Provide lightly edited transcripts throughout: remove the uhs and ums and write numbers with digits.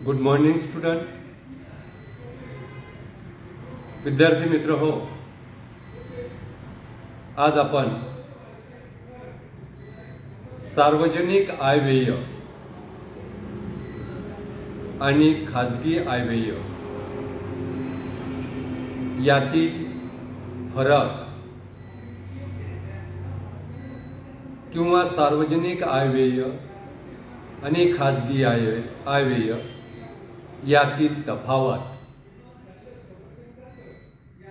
Good morning student, विद्यार्थी मित्र हो. आज आपण सार्वजनिक आयव्यय आणि खाजगी आयव्यय यातील फरक किंवा सार्वजनिक आयव्यय आणि खाजगी आयव्यय यातील तफावत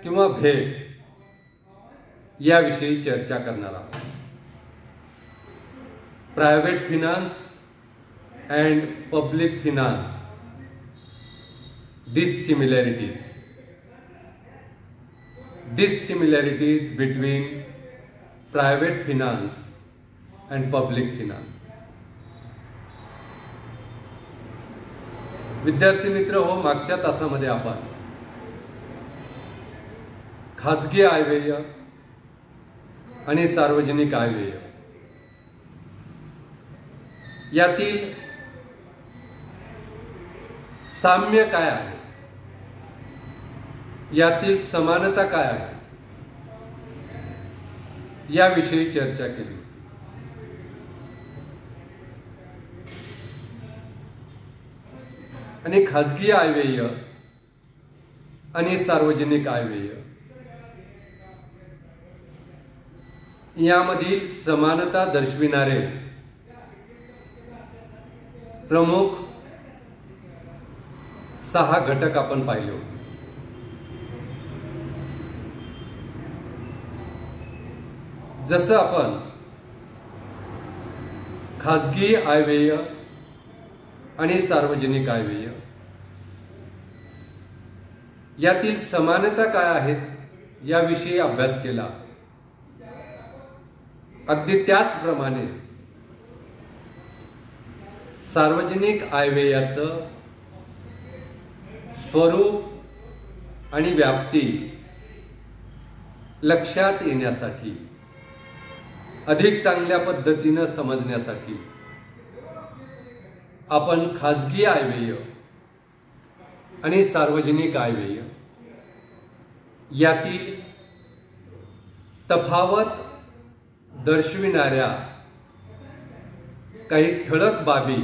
किंवा भेद याविषयी चर्चा करणार आहोत. Private finance and public finance dissimilarities between private finance and public finance. विद्यार्थी मित्र हो, मागच्या तासामध्ये आपण खाजगी आयव्यय आणि सार्वजनिक आयव्यय यातील साम्य काय आहे, यातील समानता काय आहे याविषयी चर्चा केली. आणि खाजगी आयव्यय आणि सार्वजनिक आयव्यय यामधील समानता दर्शविणारे प्रमुख 6 घटक आपण पाहिले होते. जसं आपण खाजगी आयव्यय आणि सार्वजनिक आयव्यय यातील समानता काय आहेत याविषयी अभ्यास केला, अगदी त्याचप्रमाणे सार्वजनिक आयव्ययाचं स्वरूप आणि व्याप्ती लक्षात येण्यासाठी, अधिक चांगल्या पद्धतीनं समजण्यासाठी आपण खाजगी आयव्यय आणि सार्वजनिक आयव्यय यातील तफावत दर्शविणाऱ्या काही ठळक बाबी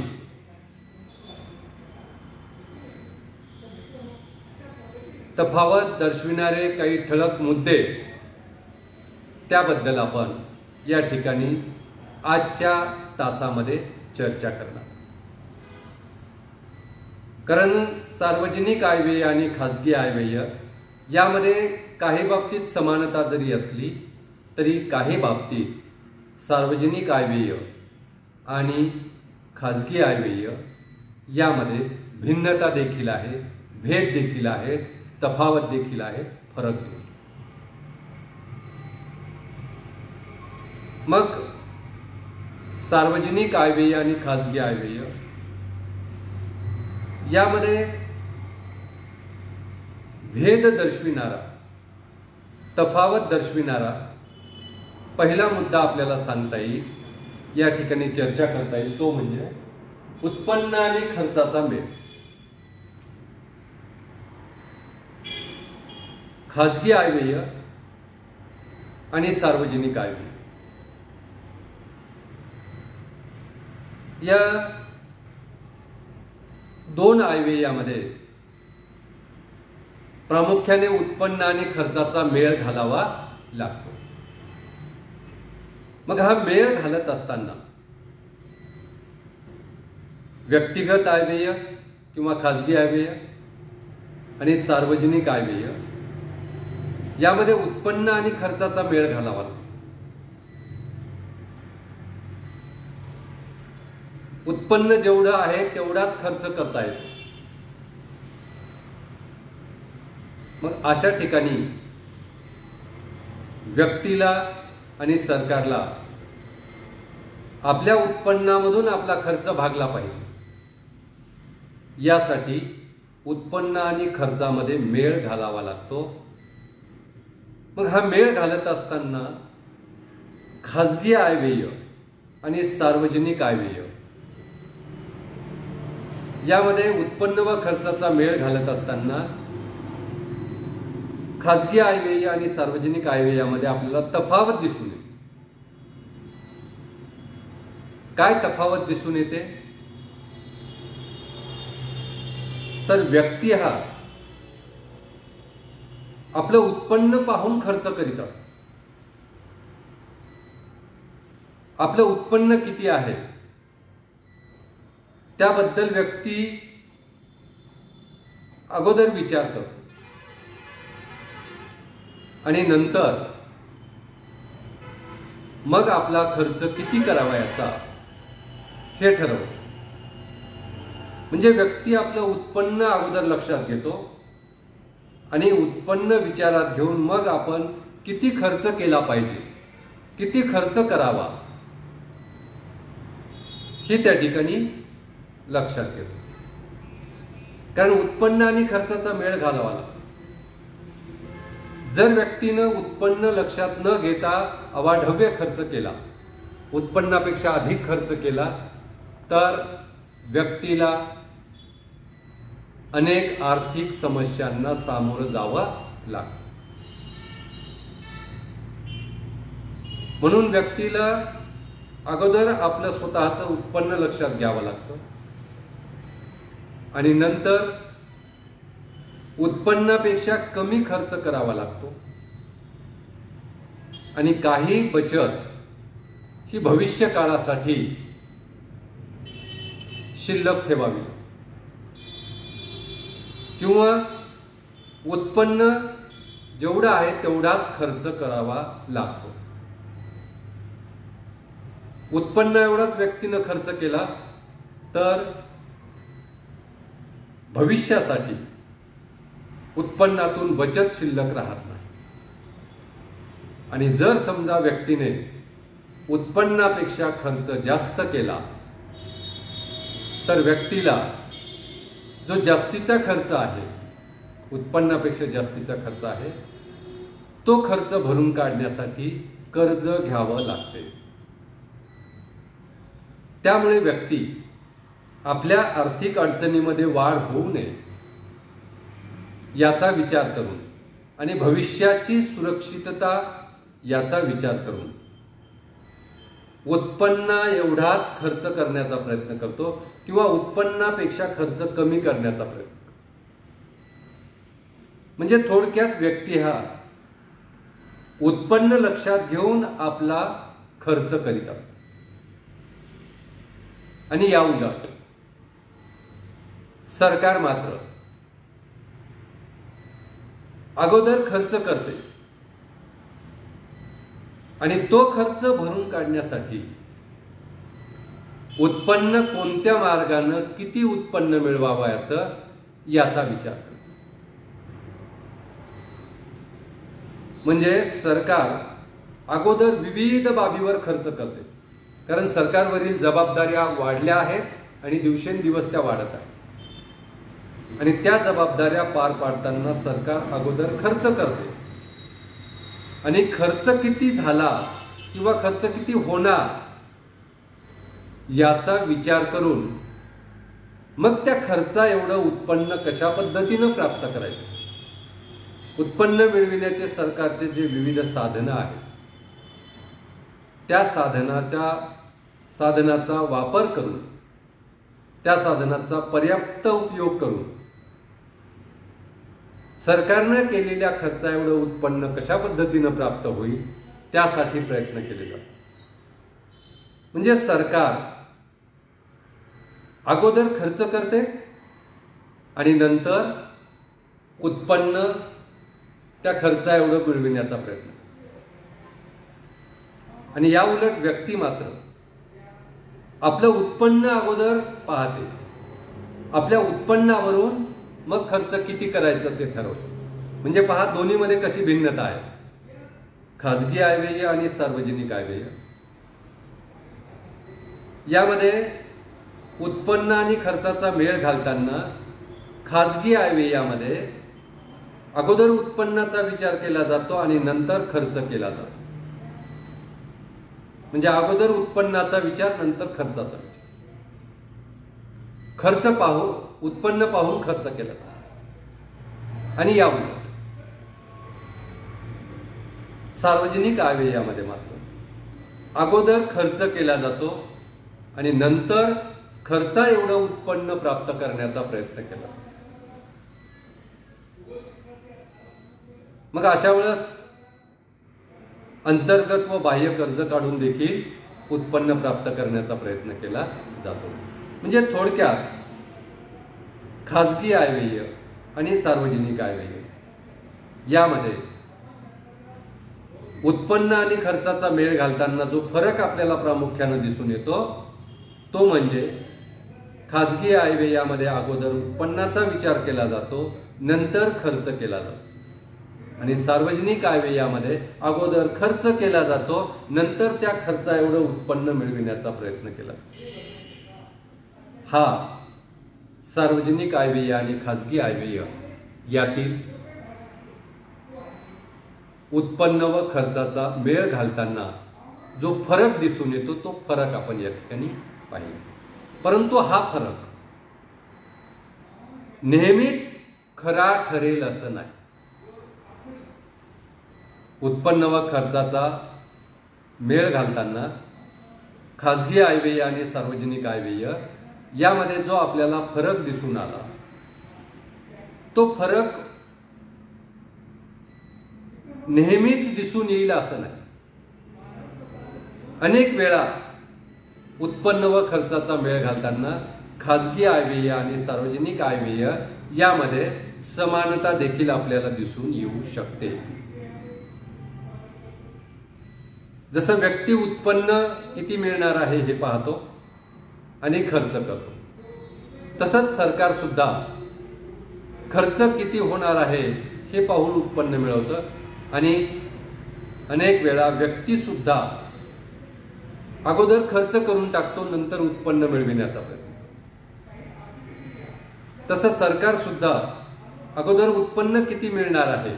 दर्शविणारे काही ठळक मुद्दे त्याबद्दल आपण या ठिकाणी आजच्या तासामध्ये चर्चा करणार. कारण सार्वजनिक आयव्यय आणि खाजगी आयव्यय यामध्ये काही बाबतीत समानता जरी असली तरी काही बाबतीत सार्वजनिक आयव्यय आणि खाजगी आयव्यय यामध्ये भिन्नता देखील आहे, भेद देखील आहे, तफावत देखील आहे, फरक देखील. मग सार्वजनिक आयव्यय आणि खाजगी आयव्यय यामध्ये भेद दर्शविणारा, तफावत दर्शविणारा पहिला मुद्दा आपल्याला सांगता येईल, या ठिकाणी चर्चा करता येईल, तो म्हणजे उत्पन्न आणि खर्चाचा मेळ. खाजगी आयव्यय आणि सार्वजनिक आयव्यय या दोन आयव्ययामध्ये प्रामुख्याने उत्पन्न आणि खर्चाचा मेळ घालावा लागतो. मग हा मेळ घालत असताना व्यक्तिगत आयव्यय किंवा खाजगी आयव्यय आणि सार्वजनिक आयव्यय यामध्ये उत्पन्न आणि खर्चाचा मेळ घालावा लागतो. उत्पन्न जेवढं आहे तेवढाच खर्च करता येतो. मग अशा ठिकाणी व्यक्तीला आणि सरकारला आपल्या उत्पन्नामधून आपला खर्च भागला पाहिजे. यासाठी उत्पन्न आणि खर्चामध्ये मेळ घालावा लागतो. मग हा मेळ घालत असताना खाजगी आयव्यय आणि सार्वजनिक आयव्यय यामध्ये उत्पन्न व खर्चाचा मेळ घालत असताना खाजगी आयव्यय आणि सार्वजनिक आयव्यय यामध्ये आपल्याला तफावत दिसून येते. काय तफावत दिसून येते? तर व्यक्ती हा आपलं उत्पन्न पाहून खर्च करीत असतो. आपलं उत्पन्न किती आहे त्याबद्दल व्यक्ती अगोदर विचार करतो आणि नंतर मग आपला खर्च किती करावा याचा हे ठरवतो. म्हणजे व्यक्ती आपलं उत्पन्न अगोदर लक्षात घेतो आणि उत्पन्न विचारात घेऊन मग आपण किती खर्च केला पाहिजे, किती खर्च करावा हे त्या ठिकाणी लक्षात घेतो. कारण उत्पन्न आणि खर्चाचा मेळ घालावा लागतो. जर व्यक्तीनं उत्पन्न लक्षात न घेता अवाढव्य खर्च केला, उत्पन्नापेक्षा अधिक खर्च केला, तर व्यक्तीला अनेक आर्थिक समस्यांना सामोरं जावं लागतं. म्हणून व्यक्तीला अगोदर आपलं स्वतःचं उत्पन्न लक्षात घ्यावं लागतं आणि नंतर उत्पन्नापेक्षा कमी खर्च करावा लागतो आणि काही बचत ही भविष्य काळासाठी शिल्लक ठेवावी किंवा उत्पन्न जेवढं आहे तेवढाच खर्च करावा लागतो. उत्पन्न एवढाच व्यक्तीनं खर्च केला तर भविष्यासाठी उत्पन्नातून बचत शिल्लक राहत नाही. आणि जर समजा व्यक्तीने उत्पन्नापेक्षा खर्च जास्त केला तर व्यक्तीला जो जास्तीचा खर्च आहे, उत्पन्नापेक्षा जास्तीचा खर्च आहे, तो खर्च भरून काढण्यासाठी कर्ज घ्यावं लागते. त्यामुळे व्यक्ती आपल्या आर्थिक अडचणीमध्ये वाढ होऊ नये याचा विचार करून आणि भविष्याची सुरक्षितता याचा विचार करून उत्पन्न एवढाच खर्च करण्याचा प्रयत्न करतो किंवा उत्पन्नापेक्षा खर्च कमी करण्याचा प्रयत्न करतो. म्हणजे थोडक्यात व्यक्ती हा उत्पन्न लक्षात घेऊन आपला खर्च करीत असतो. आणि या उलट सरकार मात्र अगोदर खर्च करते आणि तो खर्च भरून काढण्यासाठी उत्पन्न कोणत्या मार्गाने किती उत्पन्न मिळवावं याचा विचार करते. म्हणजे सरकार अगोदर विविध बाबीवर खर्च करते, कारण सरकारवरील जबाबदाऱ्या वाढल्या आहेत आणि दिवसेंदिवस त्या वाढत आहेत. आणि त्या जबाबदाऱ्या पार पाडताना सरकार अगोदर खर्च करते आणि खर्च किती झाला किंवा खर्च किती होणार याचा विचार करून मग त्या खर्चा एवढं उत्पन्न कशा पद्धतीनं प्राप्त करायचं, उत्पन्न मिळविण्याचे सरकारचे जे विविध साधनं आहेत त्या साधनाचा वापर करून, त्या साधनाचा पर्याप्त उपयोग करून सरकारनं केलेल्या खर्चा एवढं उत्पन्न कशा पद्धतीनं प्राप्त होईल त्यासाठी प्रयत्न केले जातात. म्हणजे सरकार अगोदर खर्च करते आणि नंतर उत्पन्न त्या खर्चा एवढं मिळविण्याचा प्रयत्न. आणि या उलट व्यक्ती मात्र आपलं उत्पन्न अगोदर पाहते, आपल्या उत्पन्नावरून मग खर्च किती करायचं ते ठरवतो. म्हणजे पहा दोन्हीमध्ये कशी भिन्नता आहे, खाजगी आयव्यय आणि सार्वजनिक आयव्यय. यामध्ये उत्पन्न आणि खर्चाचा मेळ घालताना खाजगी आयव्ययामध्ये अगोदर उत्पन्नाचा विचार केला जातो आणि नंतर खर्च केला जातो. म्हणजे अगोदर उत्पन्नाचा विचार, नंतर खर्चाचा विचार. खर्च पाहून उत्पन्न पाहून खर्च केला आणि या उलट सार्वजनिक आयव्ययामध्ये मात्र अगोदर खर्च केला जातो आणि नंतर खर्चा एवढं उत्पन्न प्राप्त करण्याचा प्रयत्न केला। मग अशा वेळेस अंतर्गत व बाह्य कर्ज काढून देखील उत्पन्न प्राप्त करण्याचा प्रयत्न केला जातो। म्हणजे थोडक्यात खाजगी आयव्यय आणि सार्वजनिक आयव्यय यामध्ये उत्पन्न आणि खर्चाचा मेळ घालताना जो फरक आपल्याला प्रामुख्याने दिसून येतो तो म्हणजे खाजगी आयव्ययामध्ये अगोदर उत्पन्नाचा विचार केला जातो, नंतर खर्च केला जातो आणि सार्वजनिक आयव्ययामध्ये अगोदर खर्च केला जातो, नंतर त्या खर्चा एवढं उत्पन्न मिळविण्याचा प्रयत्न केला। हा सार्वजनिक आयव्यय आणि खाजगी आयव्यय यातील उत्पन्न व खर्चाचा मेळ घालताना जो फरक दिसून येतो तो फरक आपण या ठिकाणी पाहिला। परंतु हा फरक नेहमीच खरा ठरेल असं नाही। उत्पन्न व खर्चाचा मेळ घालताना खाजगी आयव्यय आणि सार्वजनिक आयव्यय यामध्ये जो आपल्याला फरक दिसून आला तो फरक नेहमीच दिसून येईल असं नाही। अनेक वेळा उत्पन्न व खर्चाचा मेळ घालताना खाजगी आयव्यय आणि सार्वजनिक आयव्यय यामध्ये समानता देखील आपल्याला दिसून येऊ शकते। जसं व्यक्ती उत्पन्न किती मिळणार आहे हे पाहतो आणि खर्च करतो, तसंच सरकार सुद्धा खर्च किती होणार आहे हे पाहून उत्पन्न मिळवतं आणि अनेक वेळा व्यक्ती सुद्धा अगोदर खर्च करून टाकतो, नंतर उत्पन्न मिळविण्याचा प्रयत्न। तसं सरकार सुद्धा अगोदर उत्पन्न किती मिळणार आहे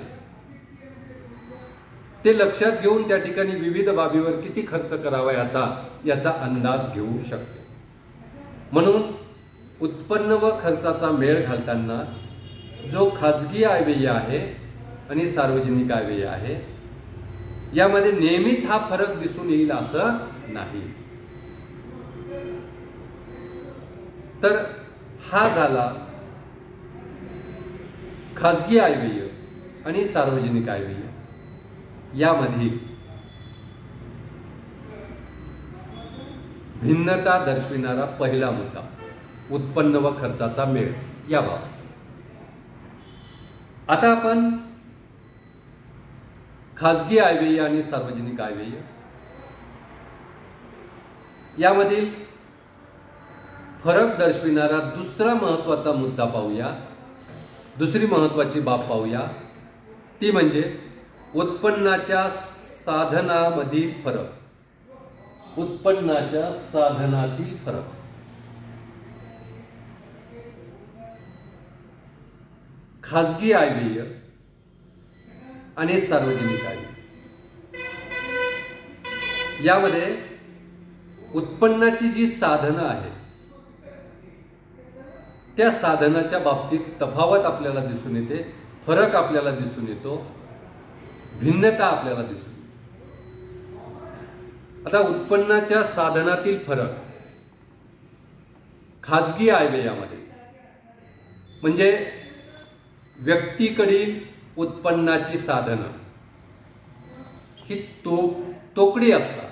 ते लक्षात घेऊन त्या ठिकाणी विविध बाबीवर किती खर्च करावा याचा अंदाज घेऊ शकते। म्हणून उत्पन्न व खर्चाचा मेळ घालताना जो खाजगी आयव्यय आहे आणि सार्वजनिक आयव्यय आहे यामध्ये नेहमीच हा फरक दिसून येईल असं नाही। तर हा झाला खाजगी आयव्यय आणि सार्वजनिक आयव्यय यामधील भिन्नता दर्शविणारा पहिला मुद्दा उत्पन्न व खर्चाचा मेळ याबाबत। आता आपण खाजगी आयव्यय आणि सार्वजनिक आयव्यय यामधील फरक दर्शविणारा दुसरा महत्त्वाचा मुद्दा पाहूया, दुसरी महत्त्वाची बाब पाहूया, ती म्हणजे उत्पन्नाच्या साधनामधील फरक। उत्पन्नाच्या साधनातील फरक। खाजगी आयव्यय आणि सार्वजनिक आयव्यय यामध्ये उत्पन्नाची जी साधनं आहेत त्या साधनाच्या बाबतीत तफावत आपल्याला दिसून येते, फरक आपल्याला दिसून येतो, भिन्नता आपल्याला दिसून येते। आता उत्पन्नाच्या साधनातील फरक खाजगी आयव्ययामध्ये म्हणजे व्यक्तीकडील उत्पन्नाची साधनं ही तोकडी असतात।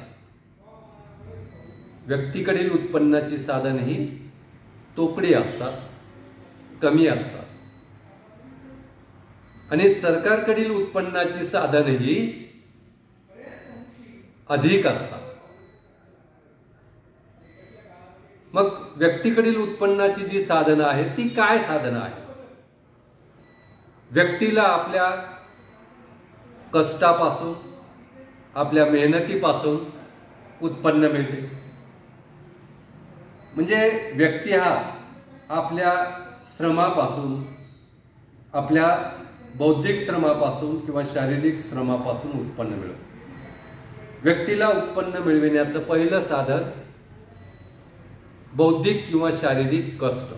व्यक्तीकडील उत्पन्नाची साधन ही तोकडी असतात, कमी असतात आणि सरकारकडील उत्पन्नाची साधन ही अधिक असतात। मग व्यक्तीकडील उत्पन्नाची जी साधनं आहेत ती काय साधनं आहेत? व्यक्तीला आपल्या कष्टापासून आपल्या मेहनतीपासून उत्पन्न मिळते। म्हणजे व्यक्ती हा आपल्या श्रमापासून, आपल्या बौद्धिक श्रमापासून किंवा शारीरिक श्रमापासून उत्पन्न मिळवतो। व्यक्तीला उत्पन्न मिळविण्याचं पहिलं साधन बौद्धिक किंवा शारीरिक कष्ट.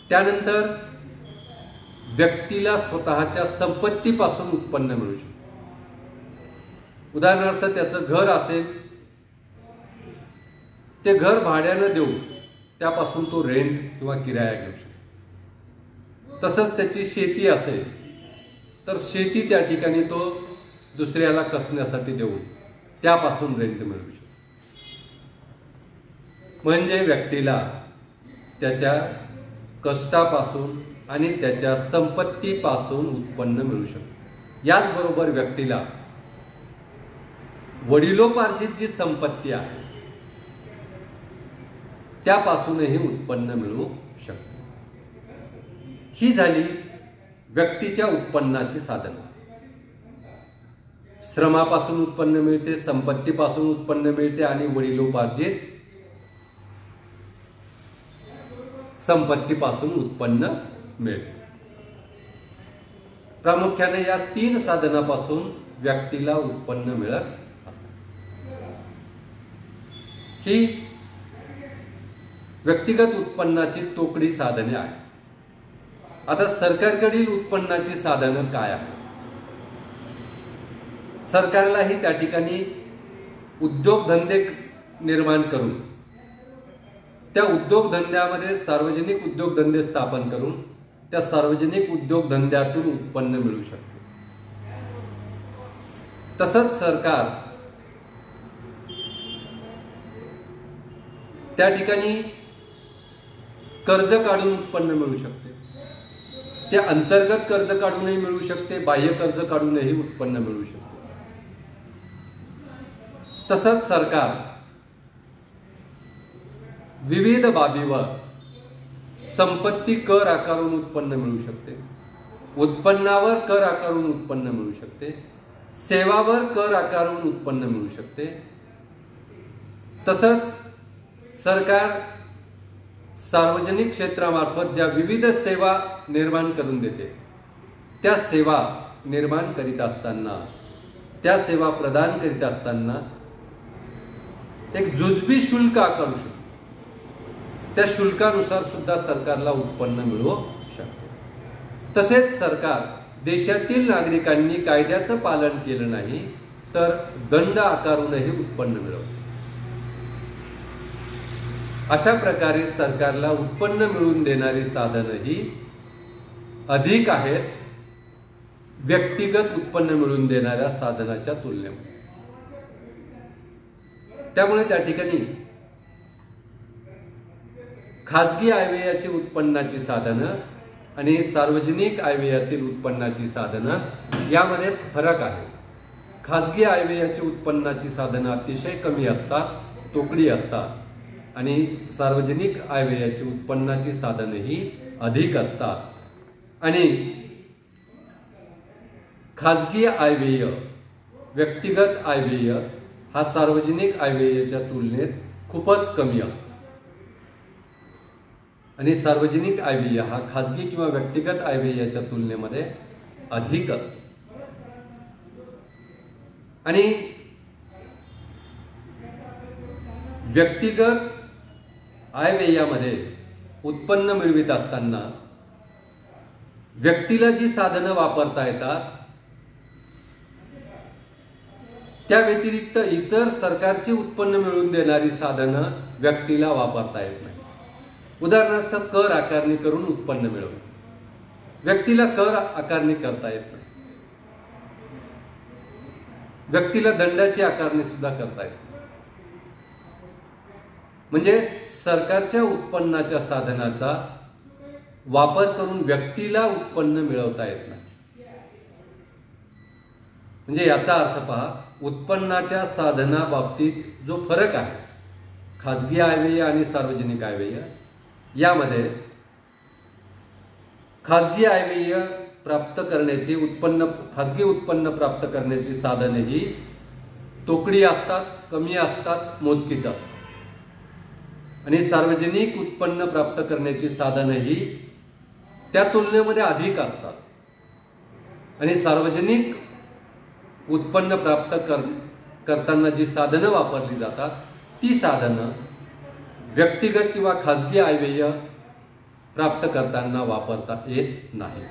त्यानंतर व्यक्तीला स्वतःच्या संपत्तीपासून उत्पन्न मिळू शकते. उदाहरणार्थ त्याचं घर असेल, ते घर भाड्यानं देऊन त्यापासून तो रेंट किंवा किराया घेऊ शकतो. तसंच त्याची शेती असेल तर शेती त्या ठिकाणी तो दुसऱ्याला कसण्यासाठी देऊन त्यापासून रेंट मिळू शकतो. म्हणजे व्यक्तीला त्याच्या कष्टापासून आणि त्याच्या संपत्तीपासून उत्पन्न मिळू शकते. याचबरोबर व्यक्तीला वडिलोपार्जित जी संपत्ती आहे त्यापासूनही उत्पन्न मिळू शकते. ही झाली व्यक्तीच्या उत्पन्नाची साधनं. श्रमापासून उत्पन्न मिळते, संपत्तीपासून उत्पन्न मिळते आणि वडिलोपार्जित संपत्तीपासून उत्पन्न मिळते. प्रामुख्याने या 3 साधनापासून व्यक्तीला उत्पन्न मिळत असते. ही व्यक्तिगत उत्पन्नाची तोकडी साधने आहेत. आता सरकारकडील उत्पन्नाची साधनं काय आहेत? सरकारलाही त्या ठिकाणी उद्योगधंदे निर्माण करून त्या उद्योगधंद्यामध्ये सार्वजनिक उद्योगधंदे स्थापन करून त्या सार्वजनिक उद्योगधंद्यातून उत्पन्न मिळू शकते. तसंच सरकार त्या ठिकाणी कर्ज काढून उत्पन्न मिळू शकते. ते अंतर्गत कर्ज काढूनही मिळू शकते, बाह्य कर्ज काढूनही उत्पन्न मिळू शकते. तसंच सरकार विविध बाबीवर संपत्ती कर आकारून उत्पन्न मिळू शकते, उत्पन्नावर कर आकारून उत्पन्न मिळू शकते, सेवावर कर आकारून उत्पन्न मिळू शकते. तसंच सरकार सार्वजनिक क्षेत्रामार्फत ज्या विविध सेवा निर्माण करून देते त्या सेवा निर्माण करीत असताना, त्या सेवा प्रदान करीत असताना एक जुजबी शुल्क आकारू शकते. त्या शुल्कानुसार सुद्धा सरकारला उत्पन्न मिळू शकते. तसेच सरकार देशातील नागरिकांनी कायद्याचं पालन केलं नाही तर दंड आकारूनही उत्पन्न मिळवते. अशा प्रकारे सरकारला उत्पन्न मिळवून देणारी साधनंही अधिक आहेत व्यक्तिगत उत्पन्न मिळवून देणाऱ्या साधनाच्या तुलनेमध्ये. त्यामुळे त्या ठिकाणी खाजगी आयव्ययाची उत्पन्नाची साधनं आणि सार्वजनिक आयव्ययातील उत्पन्नाची साधनं यामध्ये फरक आहे. खाजगी आयव्ययाची उत्पन्नाची साधनं अतिशय कमी असतात, तोकडी असतात आणि सार्वजनिक आयव्ययाची उत्पन्नाची साधनेही अधिक असतात. आणि खाजगी आयव्यय, व्यक्तिगत आयव्यय हा सार्वजनिक आयव्ययाच्या तुलनेत खूपच कमी असतो आणि सार्वजनिक आयव्यय हा खाजगी किंवा व्यक्तिगत आयव्ययाच्या तुलनेमध्ये अधिक असतो. आणि व्यक्तिगत आयव्ययामध्ये उत्पन्न मिळवित असताना व्यक्तीला जी साधनं वापरता येतात त्या व्यतिरिक्त इतर सरकारची उत्पन्न मिळवून देणारी साधनं व्यक्तीला वापरता येत नाही. उदाहरणार्थ कर आकारणी करून उत्पन्न मिळवणे, व्यक्तीला कर आकारणी करता येत नाही. व्यक्तीला दंडाची आकारणी सुद्धा करता येत नाही. म्हणजे सरकारच्या उत्पन्नाच्या साधनाचा वापर करून व्यक्तीला उत्पन्न मिळवता येत नाही. म्हणजे याचा अर्थ पहा, उत्पन्नाच्या साधनाबाबतीत जो फरक आहे खाजगी आयव्यय आणि सार्वजनिक आयव्यय यामध्ये खाजगी आयव्यय प्राप्त करण्याची खाजगी उत्पन्न प्राप्त करण्याची साधने ही तोकडी असतात, कमी असतात, मोजकीच असतात. आणि सार्वजनिक उत्पन्न प्राप्त करण्याची साधने ही त्या तुलनेमध्ये अधिक असतात. आणि सार्वजनिक उत्पन्न प्राप्त करताना जी साधनं वापरली जातात ती साधनं व्यक्तिगत किंवा खाजगी आयव्यय प्राप्त करताना वापरता येत नाही.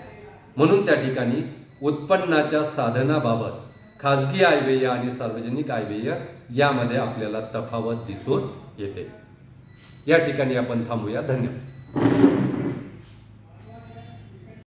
म्हणून त्या ठिकाणी उत्पन्नाच्या साधनाबाबत खाजगी आयव्यय आणि सार्वजनिक आयव्यय यामध्ये आपल्याला तफावत दिसून येते. या ठिकाणी आपण थांबूया. धन्यवाद.